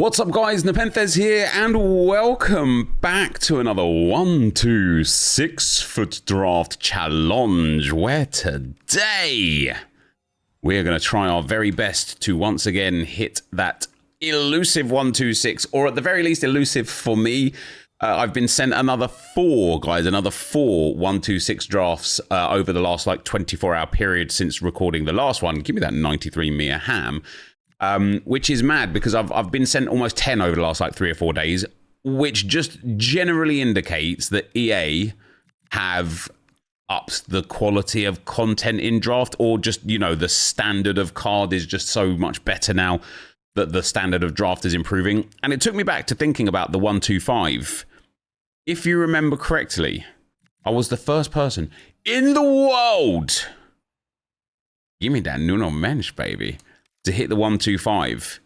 What's up guys, NepentheZ here and welcome back to another 1-2-6 Fut Draft challenge, where today we're going to try our very best to once again hit that elusive 1-2-6, or at the very least elusive for me. I've been sent another 4 1-2-6 drafts over the last like 24-hour period since recording the last one. Give me that 93 Mia ham. Which is mad because I've been sent almost 10 over the last like 3 or 4 days, which just generally indicates that EA have upped the quality of content in draft, or just, you know, the standard of card is just so much better now that the standard of draft is improving. And it took me back to thinking about the 1-2-5. If you remember correctly, I was the first person in the world, give me that Nuno Mensch, baby, to hit the 1-2-5,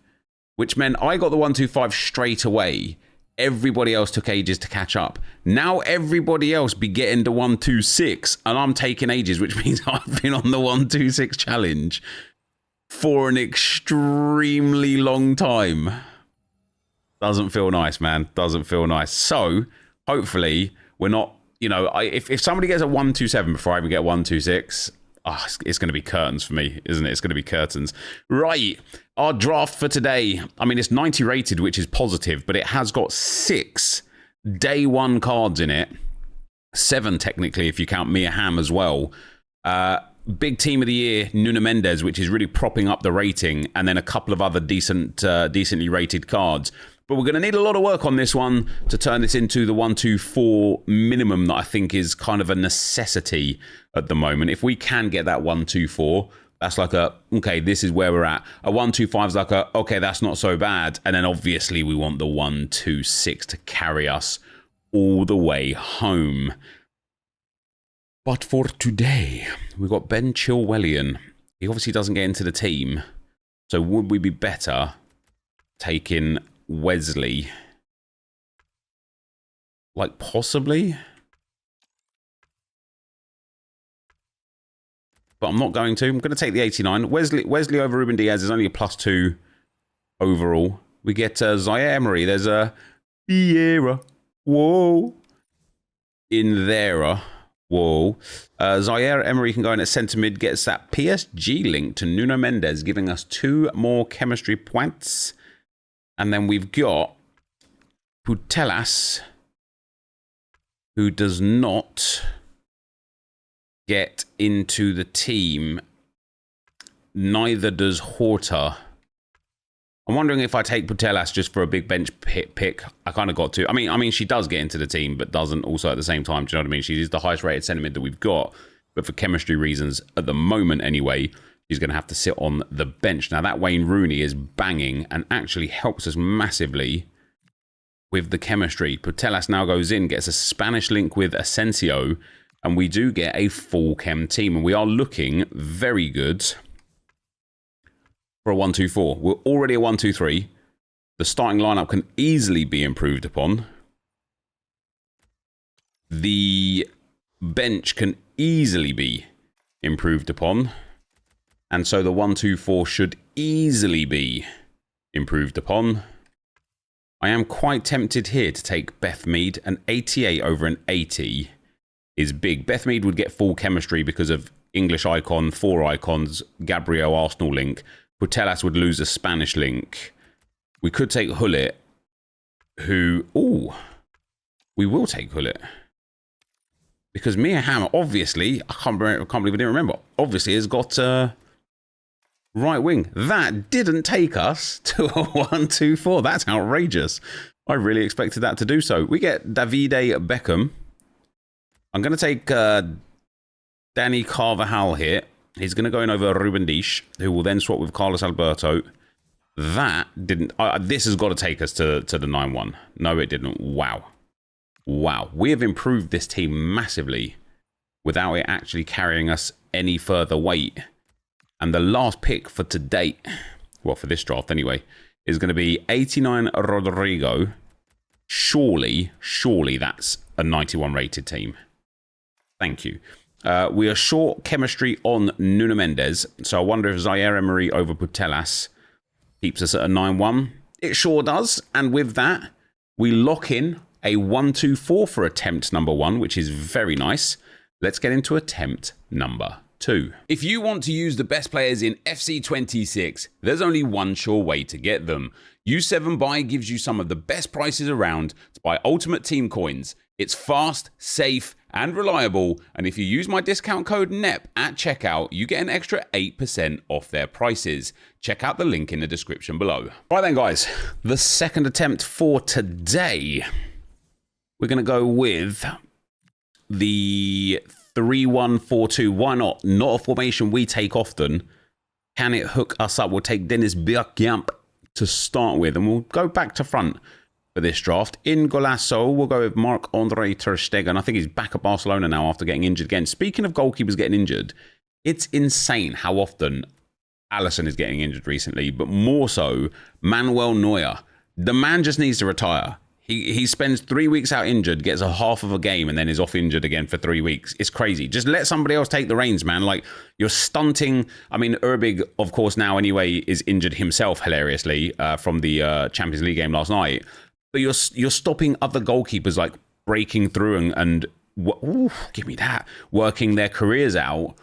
which meant I got the 1-2-5 straight away. Everybody else took ages to catch up. Now everybody else be getting the 1-2-6, and I'm taking ages, which means I've been on the 1-2-6 challenge for an extremely long time. Doesn't feel nice, man. Doesn't feel nice. So hopefully we're not, you know, if somebody gets a 1-2-7 before I even get 1-2-6, oh, it's going to be curtains for me, isn't it? It's going to be curtains. Right, our draft for today. I mean, it's 90 rated, which is positive, but it has got 6 day 1 cards in it. 7 technically, if you count Mia Hamm as well. Big team of the year, NepentheZ, which is really propping up the rating, and then a couple of other decently rated cards. But we're going to need a lot of work on this one to turn this into the 1-2-4 minimum that I think is kind of a necessity at the moment. If we can get that 1-2-4, that's like a, okay, this is where we're at. A 1-2-5 is like a, okay, that's not so bad. And then obviously we want the 1-2-6 to carry us all the way home. But for today, we've got Ben Chilwellian. He obviously doesn't get into the team. So would we be better taking Wesley? Like, possibly? But I'm not going to. I'm going to take the 89. Wesley over Ruben Diaz is only a +2 overall. We get Zaire Emery. There's a Vieira. Whoa. In there. Whoa. Zaire Emery can go in at centre mid, gets that PSG link to Nuno Mendes, giving us 2 more chemistry points. And then we've got Putellas, who does not get into the team. Neither does Horta. I'm wondering if I take Putellas just for a big bench pick. I kind of got to. I mean, she does get into the team, but doesn't also at the same time. Do you know what I mean? She is the highest rated centre mid that we've got, but for chemistry reasons, at the moment anyway, she's going to have to sit on the bench. Now, that Wayne Rooney is banging and actually helps us massively with the chemistry. Putellas now goes in, gets a Spanish link with Asensio, and we do get a full chem team. And we are looking very good for a 1-2-4. We're already a 1-2-3. The starting lineup can easily be improved upon. The bench can easily be improved upon. And so the 1-2-4 should easily be improved upon. I am quite tempted here to take Beth Mead. An 88 over an 80 is big. Beth Mead would get full chemistry because of English icon, 4 icons, Gabriel Arsenal link. Putellas would lose a Spanish link. We could take Hullet, who... Ooh, we will take Hullet. Because Mia Hamm, obviously, I can't believe I didn't remember, obviously has got... right wing. That didn't take us to a 1-2-4. That's outrageous. I really expected that to do so. We get Davide Beckham. I'm going to take Danny Carvajal here. He's going to go in over Ruben Dias, who will then swap with Carlos Alberto. That didn't... this has got to take us to the 9-1. No, it didn't. Wow. Wow. We have improved this team massively without it actually carrying us any further weight. And the last pick for today, well, for this draft anyway, is going to be 89 Rodrigo. Surely that's a 91 rated team. Thank you. We are short chemistry on Nuno Mendes, so I wonder if Zaire Emery over Putellas keeps us at a 9-1. it sure does. And with that, we lock in a 1-2-4 for attempt number 1, which is very nice. Let's get into attempt number 2. If you want to use the best players in FC26, there's only one sure way to get them. U7Buy gives you some of the best prices around to buy Ultimate Team coins. It's fast, safe, and reliable, and if you use my discount code NEP at checkout, you get an extra 8% off their prices. Check out the link in the description below. Right then, guys, the second attempt for today, we're going to go with the 3-1-4-2. Why not? Not a formation we take often. Can it hook us up? We'll take Dennis Bergkamp to start with, and we'll go back to front for this draft. In Golasso, we'll go with Marc-Andre ter Stegen. I think he's back at Barcelona now after getting injured again. Speaking of goalkeepers getting injured, it's insane how often Alisson is getting injured recently, but more so Manuel Neuer. The man just needs to retire. He spends 3 weeks out injured, gets a half of a game, and then is off injured again for 3 weeks. It's crazy. Just let somebody else take the reins, man. Like, you're stunting. I mean, Urbig, of course, now anyway, is injured himself, hilariously, from the Champions League game last night. But you're stopping other goalkeepers, like, breaking through and ooh, give me that, working their careers out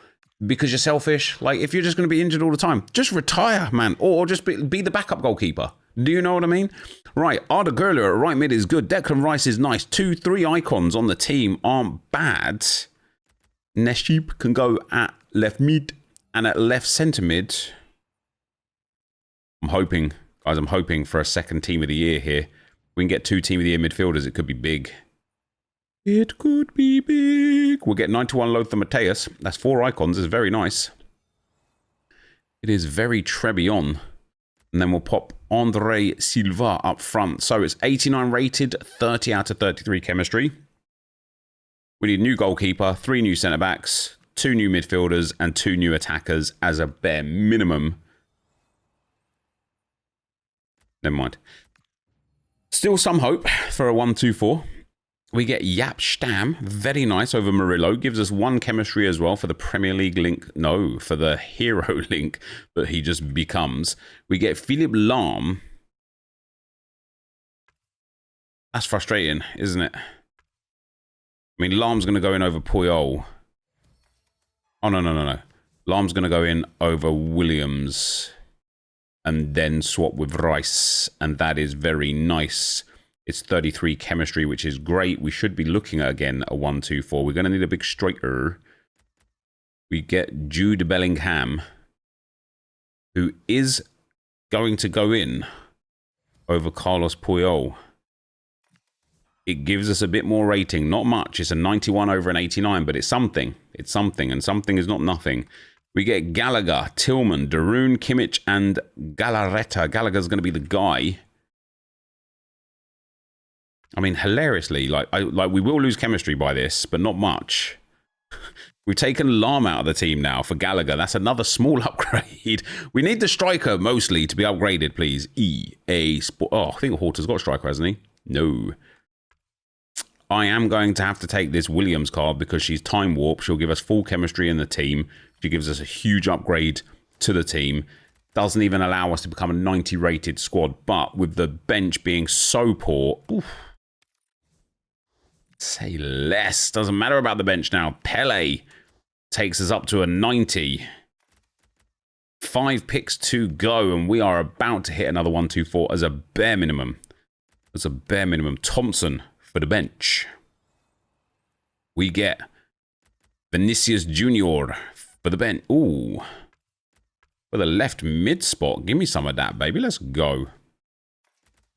because you're selfish. Like, if you're just going to be injured all the time, just retire, man. Or just be the backup goalkeeper. Do you know what I mean? Right, Arda Güler at right mid is good. Declan Rice is nice. 2-3 icons on the team aren't bad. Neship can go at left mid and at left centre mid. I'm hoping, guys, I'm hoping for a second team of the year here. We can get 2 team of the year midfielders. It could be big. It could be big. We'll get 91 Lothar Matthäus. That's 4 icons. It's very nice. It is very Trebion. And then we'll pop Andre Silva up front. So it's 89 rated, 30 out of 33 chemistry. We need a new goalkeeper, 3 new centre-backs, 2 new midfielders, and 2 new attackers as a bare minimum. Never mind. Still some hope for a 1-2-4. We get Jaap Stam, very nice, over Murillo. Gives us 1 chemistry as well for the Premier League link. No, for the hero link that he just becomes. We get Philipp Lahm. That's frustrating, isn't it? I mean, Lahm's going to go in over Puyol. Oh, no. Lahm's going to go in over Williams. And then swap with Rice. And that is very nice. It's 33 chemistry, which is great. We should be looking at, again, a 1-2-4. We're going to need a big striker. We get Jude Bellingham, who is going to go in over Carlos Puyol. It gives us a bit more rating. Not much. It's a 91 over an 89, but it's something. It's something, and something is not nothing. We get Gallagher, Tillman, Darun, Kimmich, and Galarreta. Gallagher's going to be the guy. I mean, hilariously, like we will lose chemistry by this, but not much. We've taken Lahm out of the team now for Gallagher. That's another small upgrade. We need the striker mostly to be upgraded, please. EA Sport. Oh, I think Horta's got a striker, hasn't he? No. I am going to have to take this Williams card because she's time warp. She'll give us full chemistry in the team. She gives us a huge upgrade to the team. Doesn't even allow us to become a 90 rated squad. But with the bench being so poor... Oof. Say less. Doesn't matter about the bench now. Pele takes us up to a 90. 5 picks to go, and we are about to hit another 1-2-4 as a bare minimum. As a bare minimum. Thompson for the bench. We get Vinicius Junior for the bench. Ooh. For the left mid spot. Give me some of that, baby. Let's go.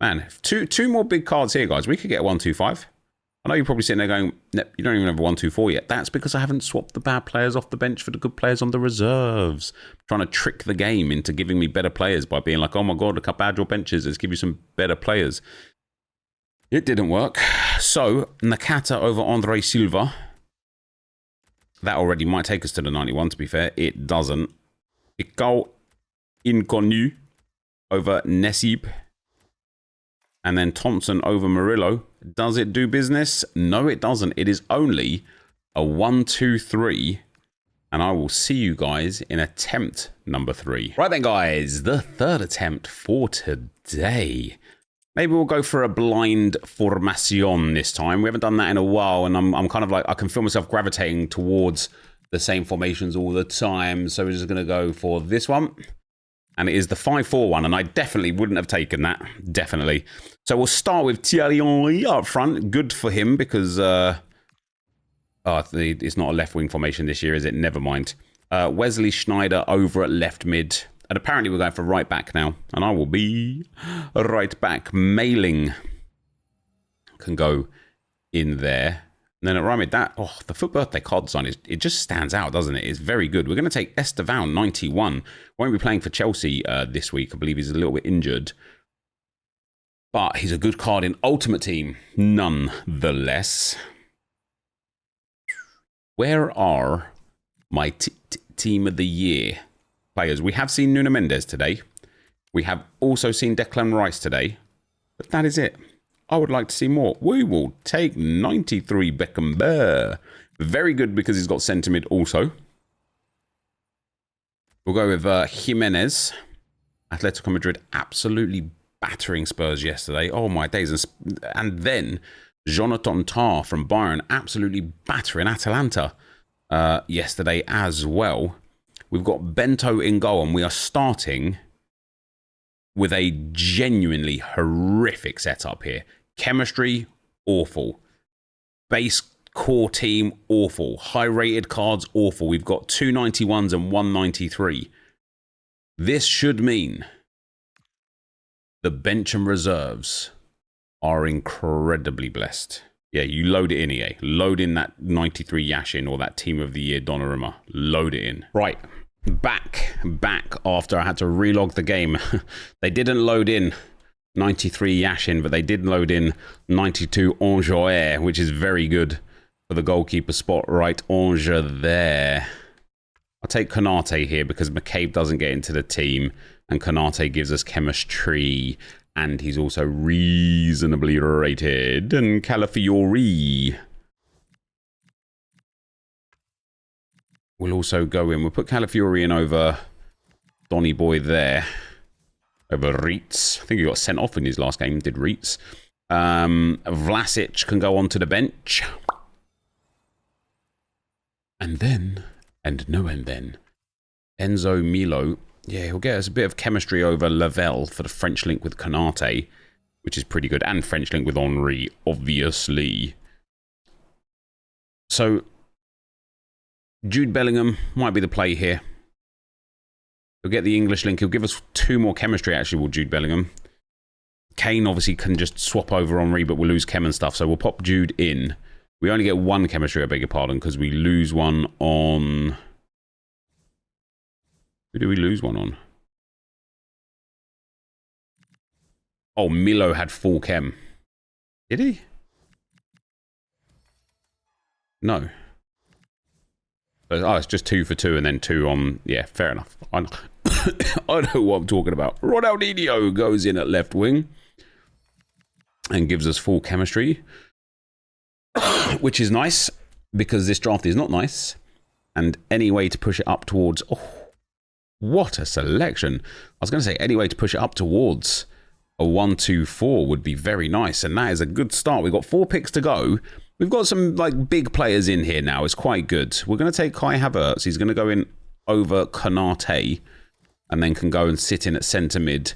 Man, two more big cards here, guys. We could get a 1-2-5. I know you're probably sitting there going, you don't even have a 1-2-4 yet. That's because I haven't swapped the bad players off the bench for the good players on the reserves. I'm trying to trick the game into giving me better players by being like, oh my God, look how bad your bench is. Let's give you some better players. It didn't work. So, Nakata over Andre Silva. That already might take us to the 91, to be fair. It doesn't. Ikao Inconnu over Nesip. And then Thompson over Murillo. Does it do business? No, it doesn't. It is only a 1-2-3 And I will see you guys in attempt number 3. Right then, guys, the third attempt for today. Maybe we'll go for a blind formation this time. We haven't done that in a while, and I'm kind of like, I can feel myself gravitating towards the same formations all the time. So we're just going to go for this one. And it is the 5-4-1, and I definitely wouldn't have taken that. Definitely. So we'll start with Thierry Henry up front. Good for him because... it's not a left-wing formation this year, is it? Never mind. Wesley Sneijder over at left mid. And apparently we're going for right back now. And I will be right back. Mailing can go in there. And then at right mid, the Fut birthday card design, it just stands out, doesn't it? It's very good. We're going to take Estevan, 91. Won't be playing for Chelsea this week. I believe he's a little bit injured. But he's a good card in Ultimate Team, nonetheless. Where are my Team of the Year players? We have seen Nuno Mendes today. We have also seen Declan Rice today. But that is it. I would like to see more. We will take 93 Beckenbauer. Very good because he's got centre mid also. We'll go with Jimenez. Atletico Madrid absolutely battering Spurs yesterday. Oh my days. And then... Jonathan Tah from Bayern absolutely battering Atalanta yesterday as well. We've got Bento in goal, and we are starting with a genuinely horrific setup here. Chemistry, awful. Base core team, awful. High-rated cards, awful. We've got 291s and 193. This should mean the bench and reserves are incredibly blessed. Yeah, you load it in, EA. Load in that 93 Yashin or that Team of the Year Donnarumma. Load it in. Right, back after I had to relog the game. They didn't load in 93 Yashin, but they did load in 92 Enjoyer, which is very good for the goalkeeper spot. Right, Enjoyer there. I'll take Konate here because McCabe doesn't get into the team, and Konate gives us chemistry. And he's also reasonably rated. And Calafiori will also go in. We'll put Calafiori in over Donny Boy there. Over Reitz. I think he got sent off in his last game, did Reitz. Vlasic can go onto the bench. And then, Enzo Milo. Yeah, he'll get us a bit of chemistry over Lavelle for the French link with Konate, which is pretty good. And French link with Henry, obviously. So, Jude Bellingham might be the play here. He'll get the English link. He'll give us 2 more chemistry, actually, with Jude Bellingham. Kane obviously can just swap over Henry, but we'll lose Chem and stuff. So we'll pop Jude in. We only get 1 chemistry, I beg your pardon, because we lose one on... Who do we lose one on? Oh, Milo had full chem. Did he? No. Oh, it's just 2 for 2 and then 2 on... Yeah, fair enough. I know what I'm talking about. Ronaldinho goes in at left wing and gives us full chemistry, which is nice because this draft is not nice. And any way to push it up towards... Oh, what a selection. I was going to say any way to push it up towards a 1-2-4 would be very nice. And that is a good start. We've got 4 picks to go. We've got some like big players in here now. It's quite good. We're going to take Kai Havertz. He's going to go in over Konate and then can go and sit in at centre mid.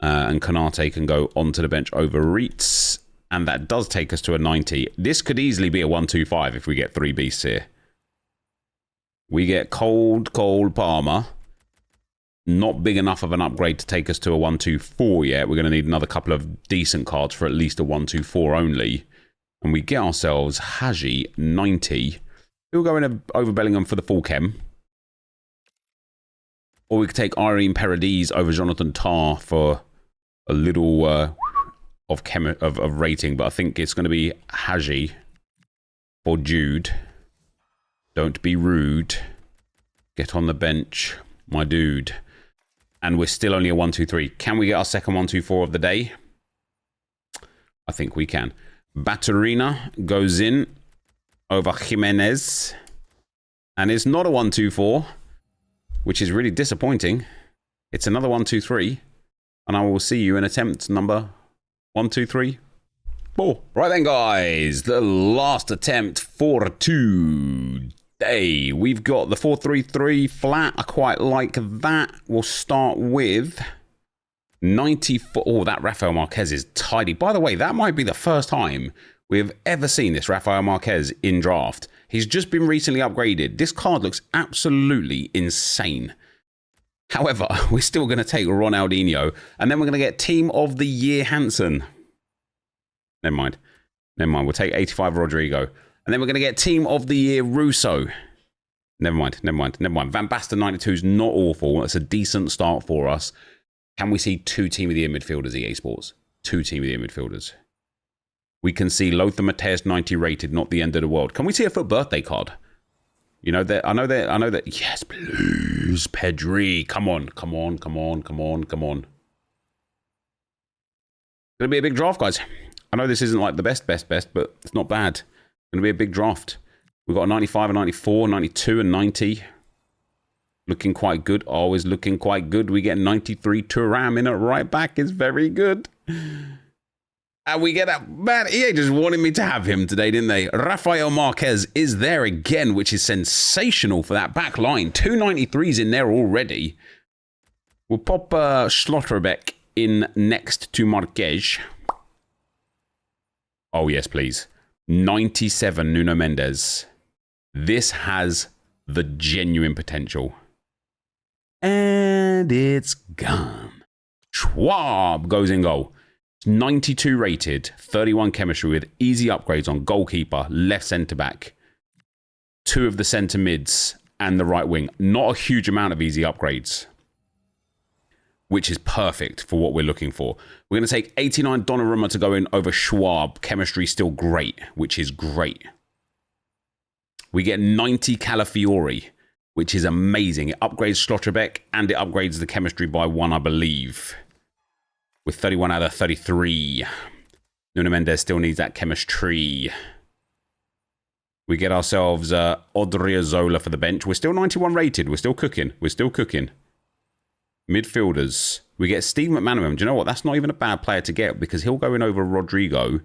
And Konate can go onto the bench over Reitz. And that does take us to a 90. This could easily be a 1-2-5 if we get 3 beasts here. We get cold Palmer. Not big enough of an upgrade to take us to a 1-2-4 yet. We're going to need another couple of decent cards for at least a 1-2-4 only. And we get ourselves Haji, 90. We'll go in over Bellingham for the full chem. Or we could take Irene Paradis over Jonathan Tah for a little of rating. But I think it's going to be Haji for Jude. Don't be rude. Get on the bench, my dude. And we're still only a 1-2-3. Can we get our second 1-2-4 of the day? I think we can. Baturina goes in over Jimenez. And it's not a 1-2-4, which is really disappointing. It's another 1-2-3. And I will see you in attempt number 1-2-3-4. Right then, guys. The last attempt for today. We've got the 4-3-3 flat. I quite like that. We'll start with 94. Oh, that Rafael Marquez is tidy. By the way, that might be the first time we've ever seen this Rafael Marquez in draft. He's just been recently upgraded. This card looks absolutely insane. However, we're still going to take Ronaldinho, and then we're going to get Team of the Year Hansen. Never mind. Never mind. We'll take 85 Rodrigo. And then we're going to get Team of the Year Russo. Never mind. Never mind. Never mind. Van Basten 92 is not awful. That's a decent start for us. Can we see 2 Team of the Year midfielders, EA Sports? 2 Team of the Year midfielders. We can see Lothar Matthäus 90 rated, not the end of the world. Can we see a Fut birthday card? You know that I know that. Yes, please, Pedri. Come on. It's gonna be a big draft, guys. I know this isn't like the best, but it's not bad. It's gonna be a big draft. We've got a 95, a 94, 92, and 90. Looking quite good. Always looking quite good. We get 93 Thuram in at right back. It's very good. And we get that. Man, EA just wanted me to have him today, didn't they? Rafael Marquez is there again, which is sensational for that back line. 2 93s in there already. We'll pop Schlotterbeck in next to Marquez. Oh, yes, please. 97 Nuno Mendes. This has the genuine potential. And it's gone. Schwab goes in goal. 92 rated, 31 chemistry with easy upgrades on goalkeeper, left centre-back, 2 of the centre mids, and the right wing. Not a huge amount of easy upgrades, which is perfect for what we're looking for. We're going to take 89 Donnarumma to go in over Schwab. Chemistry still great, which is great. We get 90 Calafiori, which is amazing. It upgrades Schlotterbeck, and it upgrades the chemistry by 1, I believe. With 31 out of 33. Nuno Mendes still needs that chemistry. We get ourselves Odriozola for the bench. We're still 91 rated. We're still cooking. Midfielders. We get Steve McManaman. Do you know what? That's not even a bad player to get because he'll go in over Rodrigo.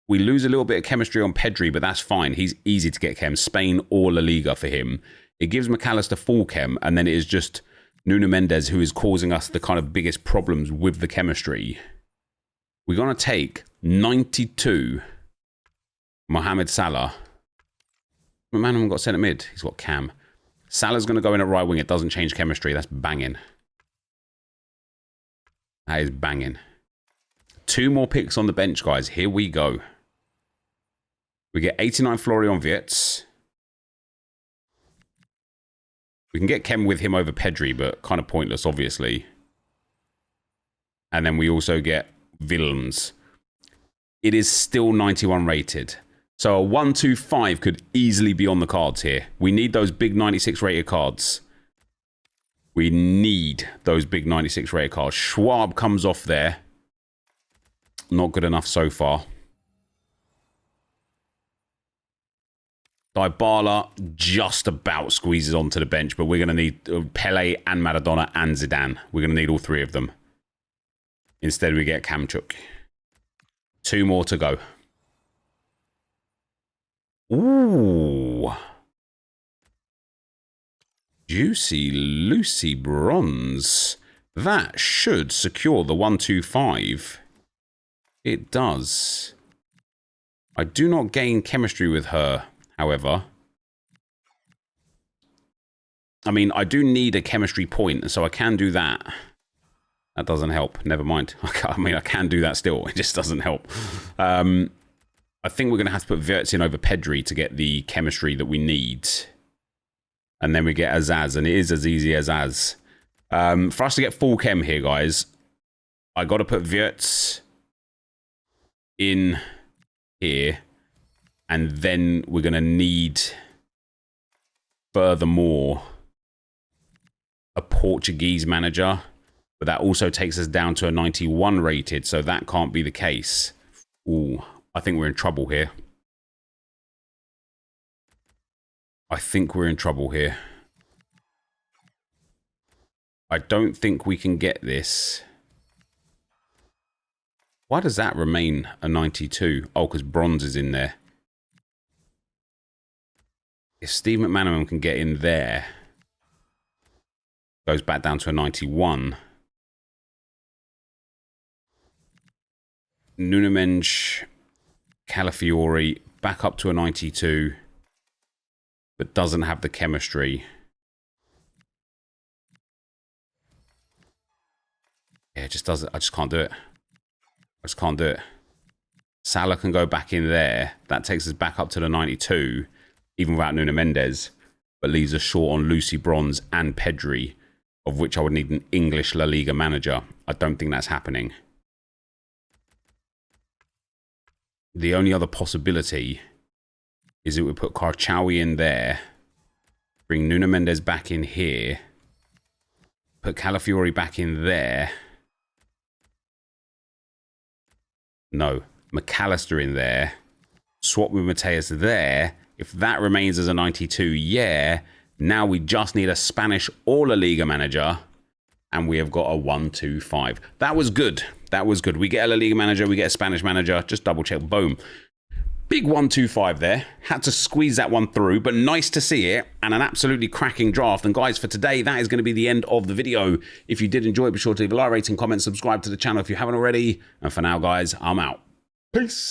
We lose a little bit of chemistry on Pedri, but that's fine. He's easy to get chem. Spain or La Liga for him. It gives McAllister full chem, and then it is just Nuno Mendes who is causing us the kind of biggest problems with the chemistry. We're going to take 92 Mohamed Salah. McManaman got centre mid. He's got cam. Salah's going to go in at right wing. It doesn't change chemistry. That's banging. That is banging. 2 more picks on the bench, guys. Here we go. We get 89 Florian Wirtz. We can get Kem with him over Pedri, but kind of pointless, obviously. And then we also get Willems. It is still 91 rated. So a 1-2-5 could easily be on the cards here. We need those big 96 rated cards. We need those big 96 rated cards. Schwab comes off there. Not good enough so far. Dybala just about squeezes onto the bench, but we're going to need Pele and Maradona and Zidane. We're going to need all 3 of them. Instead, we get Kamchuk. 2 more to go. Ooh. Juicy Lucy Bronze. That should secure the 1-2-5. It does. I do not gain chemistry with her, however. I mean, I do need a chemistry point, so I can do that. That doesn't help. Never mind. I mean, I can do that still. It just doesn't help. I think we're going to have to put Wirtz in over Pedri to get the chemistry that we need. And then we get Azaz, and it is as easy as Az. For us to get full chem here, guys, I got to put Wirtz in here. And then we're going to need, furthermore, a Portuguese manager. But that also takes us down to a 91 rated, so that can't be the case. Ooh, I think we're in trouble here. I think we're in trouble here. I don't think we can get this. Why does that remain a 92? Oh, because bronze is in there. If Steve McManaman can get in there, goes back down to a 91. Nunamensch, Calafiori, back up to a 92, but doesn't have the chemistry. Yeah, it just doesn't. I just can't do it. I just can't do it. Salah can go back in there. That takes us back up to the 92, even without NepentheZ, but leaves us short on Lucy Bronze and Pedri, of which I would need an English La Liga manager. I don't think that's happening. The only other possibility is that we put Karchawi in there, bring NepentheZ back in here, put Calafiori back in there. No, McAllister in there, swap with Mateus there. If that remains as a 92, yeah. Now we just need a Spanish or La Liga manager, and we have got a 1-2-5. That was good. That was good. We get a La Liga manager, we get a Spanish manager. Just double check. Boom. Big 1-2-5 there. Had to squeeze that one through, but nice to see it, and an absolutely cracking draft. And guys, for today, that is going to be the end of the video. If you did enjoy it, be sure to leave a like, rating, comment, subscribe to the channel if you haven't already. And for now, guys, I'm out. Peace.